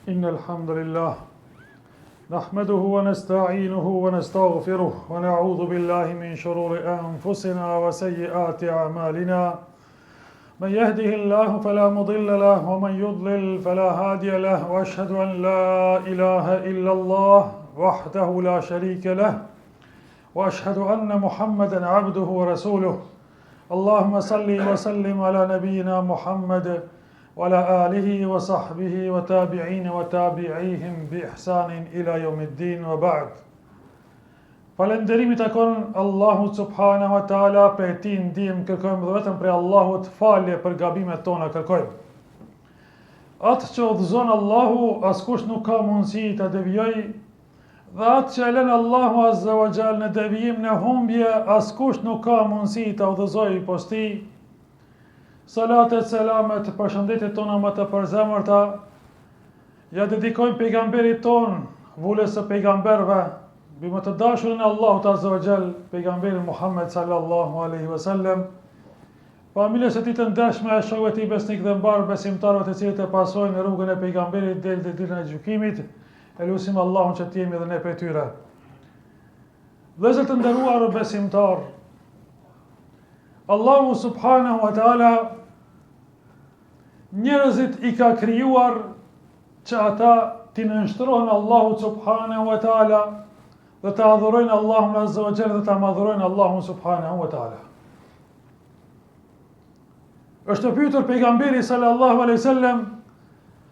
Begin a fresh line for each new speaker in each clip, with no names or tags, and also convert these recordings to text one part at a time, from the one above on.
إن الحمد لله نحمده ونستعينه ونستغفره ونعوذ بالله من شرور أنفسنا وسيئات أعمالنا من يهده الله فلا مضل له ومن يضلل فلا هادي له وأشهد أن لا إله إلا الله وحده لا شريك له وأشهد أن محمدا عبده ورسوله اللهم صل وسلم على نبينا محمد وعلى آله وصحبه وتابعين وتابعيهم بإحسان إلى يوم الدين وبعد. Falënderimi takon Allahut subhanahu wa taala, për ti ndihmë kërkojmë dhe vetëm prej Allahut falje për gabimet tona kërkojmë. Atë që udhëzon Allahu, askush nuk ka mundësi ta devijojë, dhe atë që e lën Allahu azza wa jall në devijim, në humbje, askush nuk ka mundësi ta udhëzojë posti. Salatet, selamet, përshëndetjet tona më të përzemërta ja dedikojmë pejgamberit ton, vulës së pejgamberëve, mbi më të dashurin e Allahut azza wa jall, pejgamberin Muhammed sallallahu alaihi wasallam, familjes së tij të ndershme, shokëve të tij besnik dhe mbar besimtarëve të cilët e pasojnë rrugën e pejgamberit deri në ditën e gjykimit. Elusim Allahun që të jemi dhe ne prej tyre. Vëllezër të nderuar besimtar, Allahu subhanahu wa taala njerëzit i ka krijuar që ata t'i nënshtrohen Allahut subhanahu wa taala dhe të adhurojnë Allahun azza wa jalla dhe të madhurojnë Allahun subhanahu wa taala. Është pyetur pejgamberi sallallahu alaihi wasallam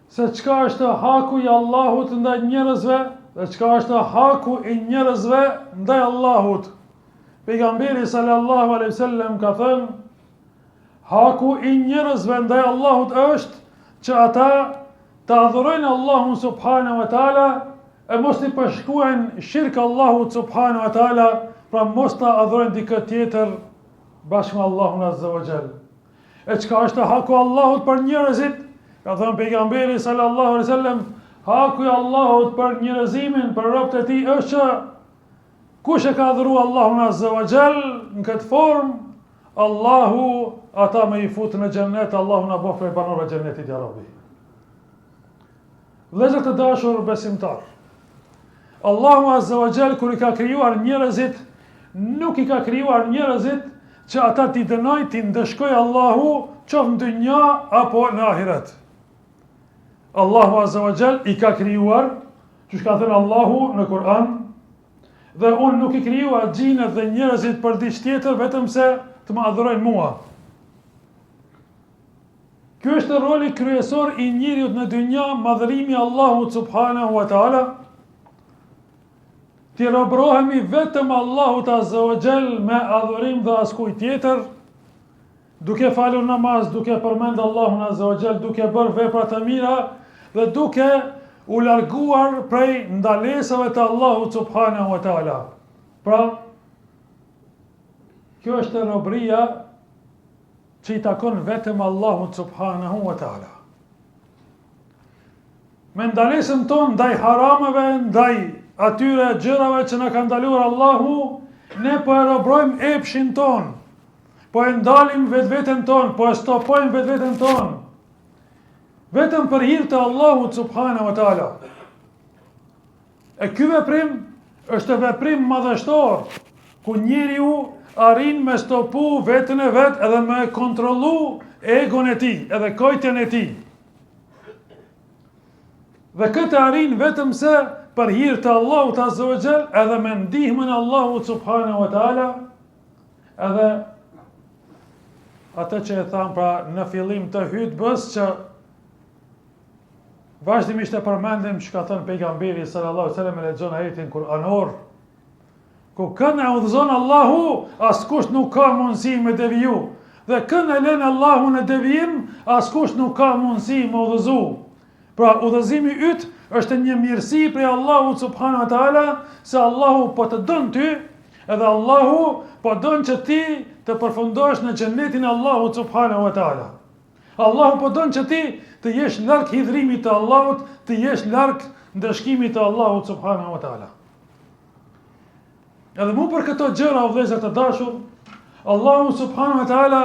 se çka është haku i Allahut ndaj njerëzve dhe çka është haku i njerëzve ndaj Allahut. Pejgamberi sallallahu alaihi wasallam ka thënë: haku i njerëzve ndaj Allahut është që ata të adhurojnë Allahun subhanahu wa taala e mos t'i përshkruajnë shirk Allahut subhanahu wa taala, pra mos ta adhurojnë dikë tjetër bashkë me Allahun azza wa jall. E çka është haku i Allahut për njerëzit? Ka thënë pejgamberi sallallahu alaihi wasallam: haku i Allahut për njerëzimin, për robët e tij është që kush e ka adhuruar Allahun azza wa jall në këtë formë, Allahu ata me i fut në xhennet, Allahu na bëf prej banorëve të xhennetit ya Rabbi. Vëllezër të dashur besimtar, Allahu azza wa jall kur i ka krijuar njerëzit, nuk i ka krijuar njerëzit që ata t'i dënojnë, t'i ndëshkojë Allahu, qoftë në dynja apo në ahiret. Allahu azza wa jall i ka krijuar, që ka thënë Allahu në Kur'an, dhe unë nuk i krijua xhinët dhe njerëzit për diçka tjetër vetëm se të më adhurojnë mua. Ky është roli kryesor i njeriut në dynja, madhërimi Allahut subhanahu wa taala. Ti robrohemi vetëm Allahut azza wa jall me adhurim dhe askujt tjetër, duke falur namaz, duke përmend Allahun azza wa jall, duke bërë vepra të mira dhe duke u larguar prej ndalesave të Allahut subhanahu wa taala. Pra, kjo është robëria që i takon vetëm Allahut subhanahu wa taala. Me ndalesën tonë ndaj harameve, ndaj atyre gjërave që na ka ndaluar Allahu, ne po e robrojmë epshin ton, po e ndalim vetveten ton, po e stopojmë vetveten ton, vetëm për hir të Allahut subhanahu wa taala. E ky veprim është veprim madhështor, ku njeriu arrin me stopu veten e vet edhe me kontrollu egon e tij, edhe kojtjen e tij. Dhe këtë arrin vetëm se për hir të Allahut azza wa jall, edhe me ndihmën e Allahut subhanahu wa taala, edhe atë që e tham pra në fillim të hutbës, që vazhdimisht e përmendim që ka thënë pejgamberi sallallahu alaihi wasallam, e lexon ajetin kuranor, ku kënë e udhëzon Allahu, askush nuk ka mundësi me deviju, dhe kënë e lën Allahu në devijim, askush nuk ka mundësi me udhëzu. Pra udhëzimi yt është një mirësi prej Allahut subhanahu wa taala, se Allahu po të don ty, edhe Allahu po don që ti të përfundosh në xhennetin e Allahut subhanahu wa taala. Allahu po don që ti të jesh larg hidhrimit të Allahut, të jesh larg ndëshkimit të Allahut subhanahu wa taala. Edhe mu për këto gjëra, o vëllezër të dashur, Allahu subhanahu wa taala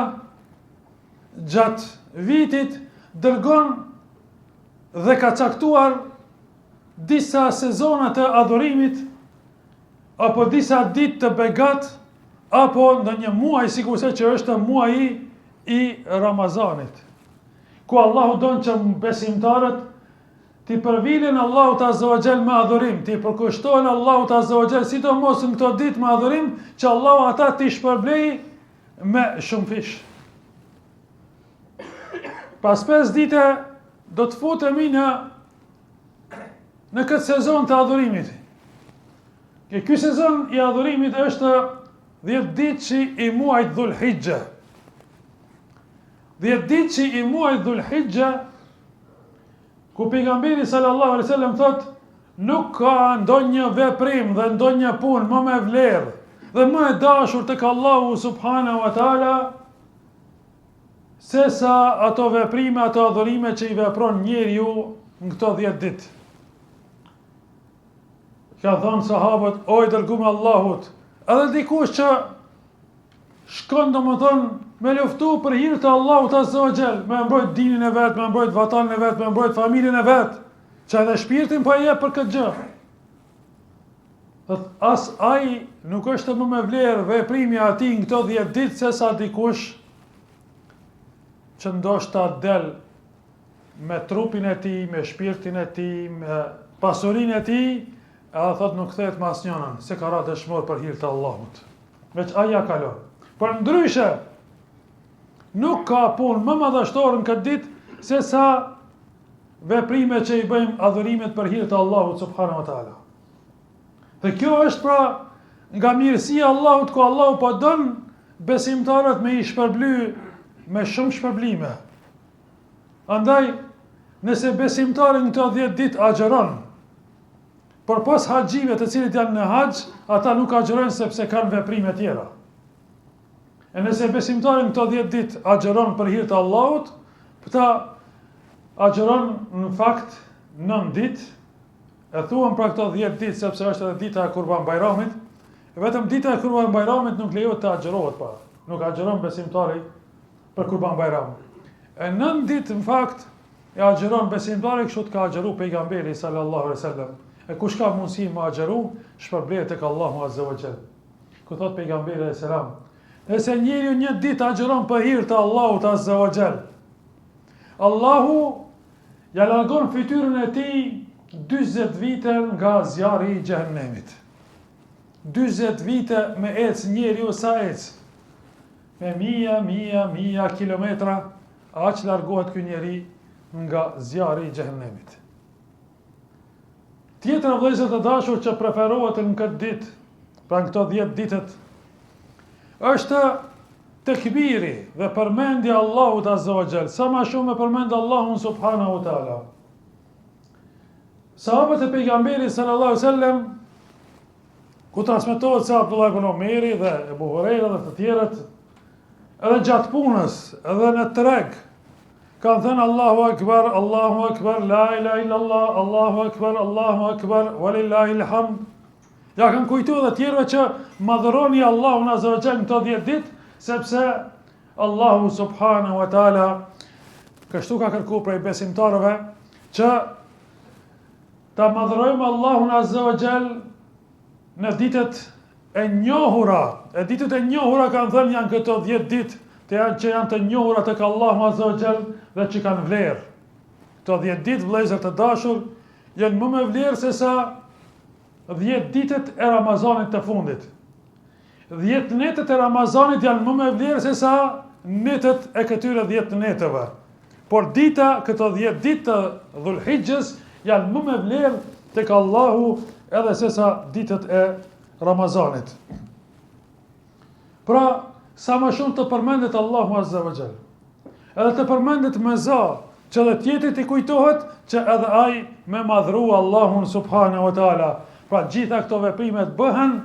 gjatë vitit dërgon dhe ka caktuar disa sezona të adhurimit, apo disa ditë të begat, apo ndonjë muaj sikurse që është muaji i Ramazanit, ku Allahu don që besimtarët ti përvilin Allahut Azza wa Jall me adhurim, ti përkushtohen Allahut Azza wa Jall, sidomos në këto ditë me adhurim, që Allahu ata ti shpërblej me shumë fish. Pas 5 dite do të futemi në këtë sezon të adhurimit. Ky sezon i adhurimit është 10 ditë që i muajit Dhul Hijja. 10 ditë që i muajit Dhul Hijja, ku pejgamberi sallallahu alaihi wasallam thot, nuk ka ndonjë veprim dhe ndonjë punë më me vlerë dhe më e dashur tek Allahu subhanahu wa taala se sa ato veprime, ato adhurime që i vepron njeriu në këto 10 ditë. Ka thonë sahabët, o i dërguar i Allahut, edhe dikush që shkon domethënë me luftu për hir të Allahut Azza wa Jall, me mbrojt dinin e vet, me mbrojt vatanin e vet, me mbrojt familjen e vet, që edhe shpirtin po e jep për këtë gjë. As ai nuk është më me vlerë veprimi atij në këto 10 ditë se sa dikush që ndoshta del me trupin e tij, me shpirtin e tij, me pasurinë e tij, edhe thot nuk kthehet me asnjënën, se ka ra dëshmor për hir të Allahut. Veç ai ja kalon. Por ndryshe, nuk ka punë më madhështore në këtë ditë se sa veprime që i bëjmë adhurimet për hir të Allahut subhanahu wa taala. Dhe kjo është pra nga mirësia e Allahut, ku Allahu po don besimtarët me i shpërbly me shumë shpërblime. Andaj, nëse besimtari në këto 10 ditë agjeron, por pas haxhive të cilët janë në haxh, ata nuk agjerojnë sepse kanë veprime tjera. E nëse besimtari në këto 10 ditë agjeron për hir të Allahut, këta agjeron në fakt 9 ditë, e thuam pra këto 10 ditë sepse është edhe dita e Kurban Bayramit, vetëm dita e Kurban Bayramit nuk lejohet të agjerohet pa. Nuk agjeron besimtari për Kurban Bayram. E 9 ditë në fakt e agjeron besimtari, kështu të ka agjeru pejgamberi sallallahu alaihi wasallam. E kush ka mundësi me agjeru, shpërblehet tek Allahu Azza wa Jall. Ku thot pejgamberi alayhis salam, nëse njeriu një ditë agjeron për hir të Allahut Azza wa Jall, Allahu ja largon fytyrën e tij 40 vite nga zjarri i xhehenemit. 40 vite me ec njeriu sa ec. Me mija kilometra, aq largohet ky njeri nga zjarri i xhehenemit. Tjetër vëllezër të dashur që preferohet në këtë ditë, pra në këto 10 ditët, është tekbiri dhe përmendja Allahut Azza wa Jall. Sa më shumë e përmend Allahun subhanahu wa taala. Sahabët e pejgamberit sallallahu alaihi wasallam, ku transmetohet se Abdullah ibn Omeri dhe Ebu Hurajra dhe të tjerët, edhe gjatë punës, edhe në treg, kanë thënë Allahu Akbar, la ilaha illallah, Allahu Akbar, walillahil hamd. Ja kanë kujtu dhe tjerëve që madhëroni Allahun Azza wa Jall në këto 10 ditë, sepse Allahu subhanahu wa taala kështu ka kërkuar prej besimtarëve që ta madhërojmë Allahun Azza wa Jall në ditët e njohura. E ditët e njohura kanë thënë janë këto 10 ditë që janë të njohura tek Allahu Azza wa Jall dhe që kanë vlerë. Këto 10 ditë vëllezër të dashur janë më me vlerë se sa 10 ditët e Ramazanit të fundit. 10 netët e Ramazanit janë më me vlerë se sa netët e këtyre 10 netëve. Por këto 10 ditë të Dhul Hijjës janë më me vlerë tek Allahu edhe se sa ditët e Ramazanit. Pra, sa më shumë të përmendet Allahu Azza wa Jall, edhe të përmendet me za, që edhe tjetrit i kujtohet që edhe ai me madhru Allahun subhanahu wa taala. Pra gjitha këto veprimet bëhen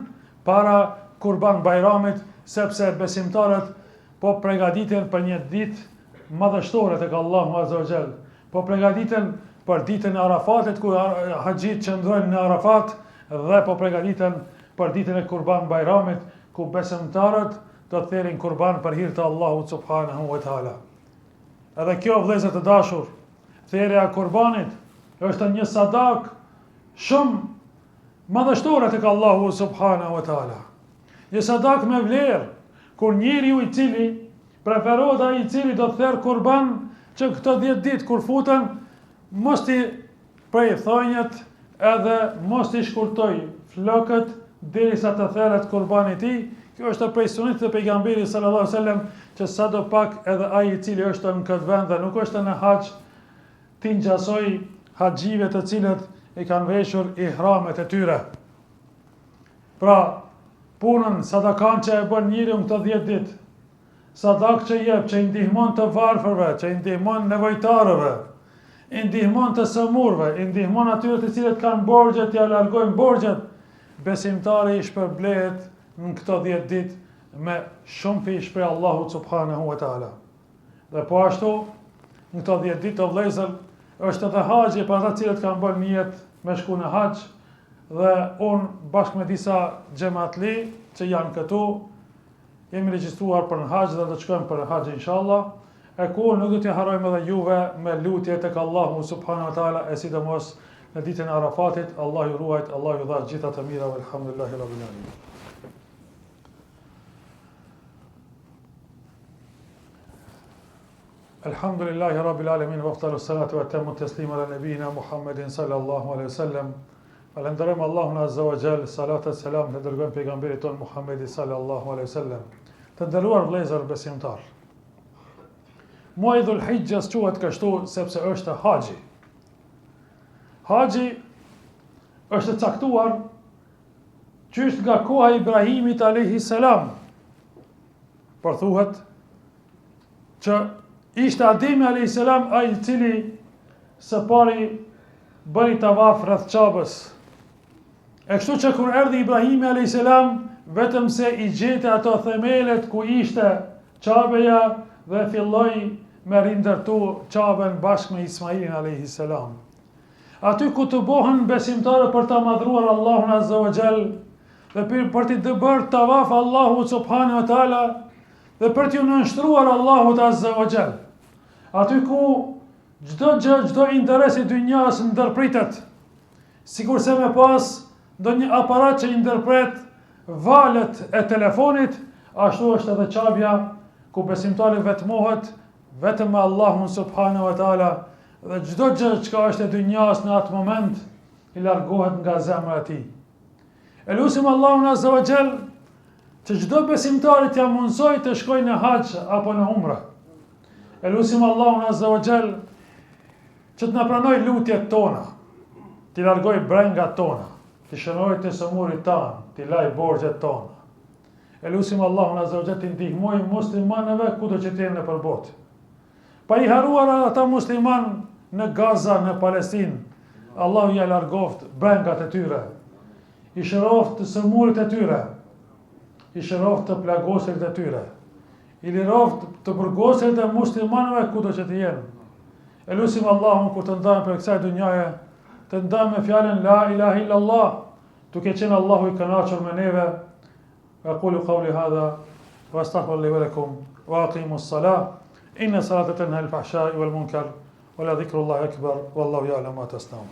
para Kurban Bayramit, sepse besimtarët po përgatiten për një ditë madhështore tek Allahu Azza wa Jall. Po përgatiten për ditën e Arafatit, ku haxhit qëndrojnë në Arafat, dhe po përgatiten për ditën e Kurban Bayramit, ku besimtarët do të thërin kurban për hir të Allahut subhanahu wa taala. Edhe kjo vëllezër të dashur, thërja e kurbanit është një sadak shumë madhështore tek Allahu subhanahu wa taala. Një sadak me vlerë, kur njeriu i cili preferohet ai i cili do të therr kurban që këto 10 ditë kur futen mos ti prej thonjët edhe mos ti shkurtoj flokët derisa të therret kurbani i tij. Kjo është prej sunetit të pejgamberit sallallahu alaihi wasallam që sadopak edhe ai i cili është në këtë vend dhe nuk është në haxh ti ngjasoj haxhive të cilët i kanë veshur ihramet e tyre. Pra, punën sadakan që e bën njeriu në këto 10 ditë, sadak që jep, që i ndihmon të varfërve, që i ndihmon nevojtarëve, i ndihmon të sëmurve, i ndihmon atyre të cilët kanë borxhet, ja largojnë borxhet, besimtari i shpërblehet në këto 10 ditë me shumë fish prej Allahut subhanahu wa taala. Dhe po ashtu, në këto 10 ditë të vëllezër, është edhe haxhi për ata cilët kanë bërë niyet me shku në haxh, dhe unë bashkë me disa xhamatli që janë këtu, jemi regjistruar për në haxh dhe do të shkojmë për në haxh inshallah. E ku nuk do t'ja harrojmë edhe juve me lutje tek Allahu subhanahu wa taala, e sidomos në ditën e Arafatit. Allah ju ruajt, Allah ju dha gjitha të mira, walhamdulillahi rabbil alamin. Alhamdulillahi rabbil alamin, wa afdalu salatu wa tamu taslima ala nabiyina Muhammedin sallallahu alaihi wasallam. Falenderojmë Allahun azza wa jall, salat e selam të dërgojmë pejgamberit ton Muhammedi sallallahu alaihi wasallam. Të nderuar vëllezër besimtar, muaji Dhul Hijjas quhet kështu sepse është haxhi. Haxhi është caktuar qysh nga koha e Ibrahimit alayhi salam. Por thuhet që ishte Ademi alayhi salam ai i cili së pari bëri tavaf rreth Qabës. E kështu që kur erdhi Ibrahimi alayhi salam, vetëm se i gjete ato themelet ku ishte Qabeja dhe filloi me rindërtu Qabën bashkë me Ismailin alayhi salam. Aty ku të bohen besimtarë për ta madhruar Allahun azza wa jall dhe për të bërë tavaf Allahu subhanahu wa taala dhe për t'ju nënshtruar Allahut azza wa jall. Aty ku çdo gjë, çdo interes i dynjas ndërpritet, sikurse me pas ndonjë aparat që i ndërpret valët e telefonit, ashtu është edhe Qabja ku besimtari vetmohet vetëm me Allahun subhanahu wa taala dhe çdo gjë që është e dynjas në atë moment i largohet nga zemra e tij. Elusim Allahun azza wa jall që çdo besimtar t'ia mundsoj të shkojë në haxh apo në umre. Elusim Allahun azza wa jall që të na pranoj lutjet tona, t'i largoj brengat tona, t'i shënoj të sëmurit tanë, t'i laj borxhet tona. Elusim Allahun azza wa jall t'i ndihmoj muslimanëve kudo që të jenë nëpër botë. Pa i haruar ata musliman në Gaza, në Palestinë, Allahu ja largoft brengat e tyre, i shëroft të sëmurit e tyre, i shëroft të plagosit e tyre, i liroft të burgosit e muslimanëve kudo që të jenë. Elusim Allahun kur të ndajmë për kësaj dunjaje, të ndajmë me fjalën la ilaha illallah, duke qenë Allahu i kënaqur me neve. Aqulu qawli hadha wa astaghfirullahi wa lakum wa aqimus salah. Inna salata tanha al-fahsha'i wal munkar wa la dhikrullahi akbar wallahu ya'lamu ma tasna'un.